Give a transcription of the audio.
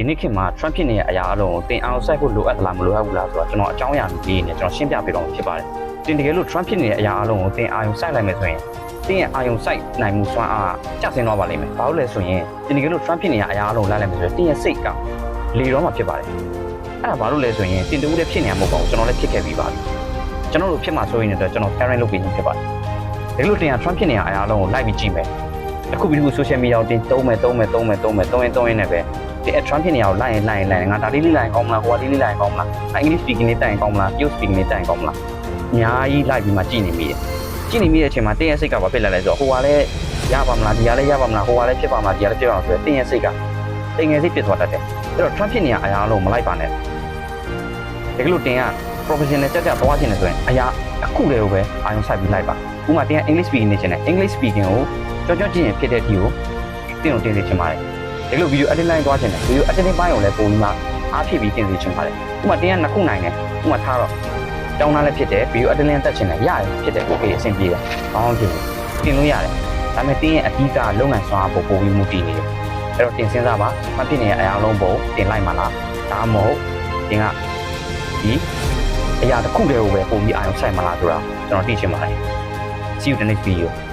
ဒီနေ့ခေတ်မှာ Trump ဖြစ်နေတဲ့အရာအလုံးကိုတင်အောင်စိုက်ဖို့လိုအပ်သလားမလိုအပ်ဘူးလားဆိုတော့ကျွန်တော်အကြောင်းအရာလေးနဲ့ကျွန်တော်ရှင်းပြပေးတော့ဖြစ်ပါတယ်။တင်တကယ်လို့ Trump ဖြစ်နေတဲ့အရာအလုံးကိုတင်အာရုံစိုက်လိုက်မယ်ဆိုရင်တင်ရဲ့အာရုံစိုက်နိုင်မှုစွမ်းအားကျဆင်းသွားပါလိမ့်မယ်။ဘာလို့လဲဆိုရင်တင်တကယ်လို့ Trump ဖြစ်နေတဲ့အရာအလုံးလိုက်လိုက်မယ်ဆိုရင်တင်ရဲ့စိတ်ကလေတော့မှဖြစ်ပါတယ်။အဲ့ဒါဘာလို့လဲဆိုရင်တင်တူလည်းဖြစ်နေမှာမဟုတ်ပါဘူးကျွန်တော်လည်းဖြစ်ခဲ့ပြီးပါပြီ။ကျွန်တော်တို့ဖြစ်မှာဆိုရင်တော့ကျွန်တော် parent လုပ်ပြီးဖြစ်ပါတယ်။တကယ်လို့တင်က Trump ဖြစ်နေတဲ့အရာအလုံးကိုလိုက်ပြီးကြည့်မယ်။အခုပြီးခု social media ကိုတင်သုံးမယ်နဲ့ပဲဒီ Trump ဖြစ်နေအောင်လိုက်ရင်ငါဒါလေးလိုက်ကောင်းမလားဟိုကလေးလိုက်ကောင်းမလား English speaking လေးတိုင်ကောင်းမလား Pure speaking လေးတိုင်ကောင်းမလားအများကြီးလိုက်ပြီးမှကြည့်နေမိတယ်ကြည့်နေမိတဲ့အချိန်မှာတင်းရဲ့စိတ်ကဘာဖြစ်လာလဲဆိုတော့ဟိုကလည်းရပါမလားဒီကလည်းရပါမလားဟိုကလည်းဖြစ်ပါမလားဒီကလည်းဖြစ်ပါမလားဆိုတော့တင်းရဲ့စိတ်ကတိမ်ငယ်စိတ်ဖြစ်သွားတတ်တယ်အဲ့တော့ Trump ဖြစ်နေတဲ့အရာလုံးမလိုက်ပါနဲ့တကယ်လို့တင်းက professional တက်သွားခြင်းနဲ့ဆိုရင်အရာအခုလေးကိုပဲအာရုံစိုက်ပြီးလိုက်ပါဥပမာတင်းက English speaking နေချင်တယ် English speaking ကိုကြောကြည့်ရင်ဖြစ်တဲ့အထိကိုတင်းကိုတင်စေချင်ပါတယ်ဒီလိုဗီဒီယို edit line သွားချင်တယ်ဗီဒီယို editing ပိုင်းကိုလည်းပုံပြီးမှအားဖြည့်ပြီးတင်စေချင်ပါတယ်ဥပမာတင်းကနှစ်ခုနိုင်တယ်ဥပမာထားတော့တောင်းသားလည်းဖြစ်တယ်ဗီဒီယို editing တက်ချင်တယ်ရတယ်ဖြစ်တယ် okay အဆင်ပြေတယ်ဘာမှမဖြစ်ဘူးတင်လို့ရတယ်ဒါပေမဲ့တင်းရဲ့အဓိကလုပ်ငန်းစွမ်းအားပို့ပြီးမှုတည်နေတယ်အဲ့တော့တင်စဉ်းစားပါမဖြစ်နေတဲ့အရာလုံးပုံတင်လိုက်မှလားဒါမှမဟုတ်တင်းကဒီအရာတစ်ခုတည်းကိုပဲပုံပြီးအာရုံစိုက်မှလားဆိုတာကျွန်တော်သိချင်ပါတယ် See you in the next video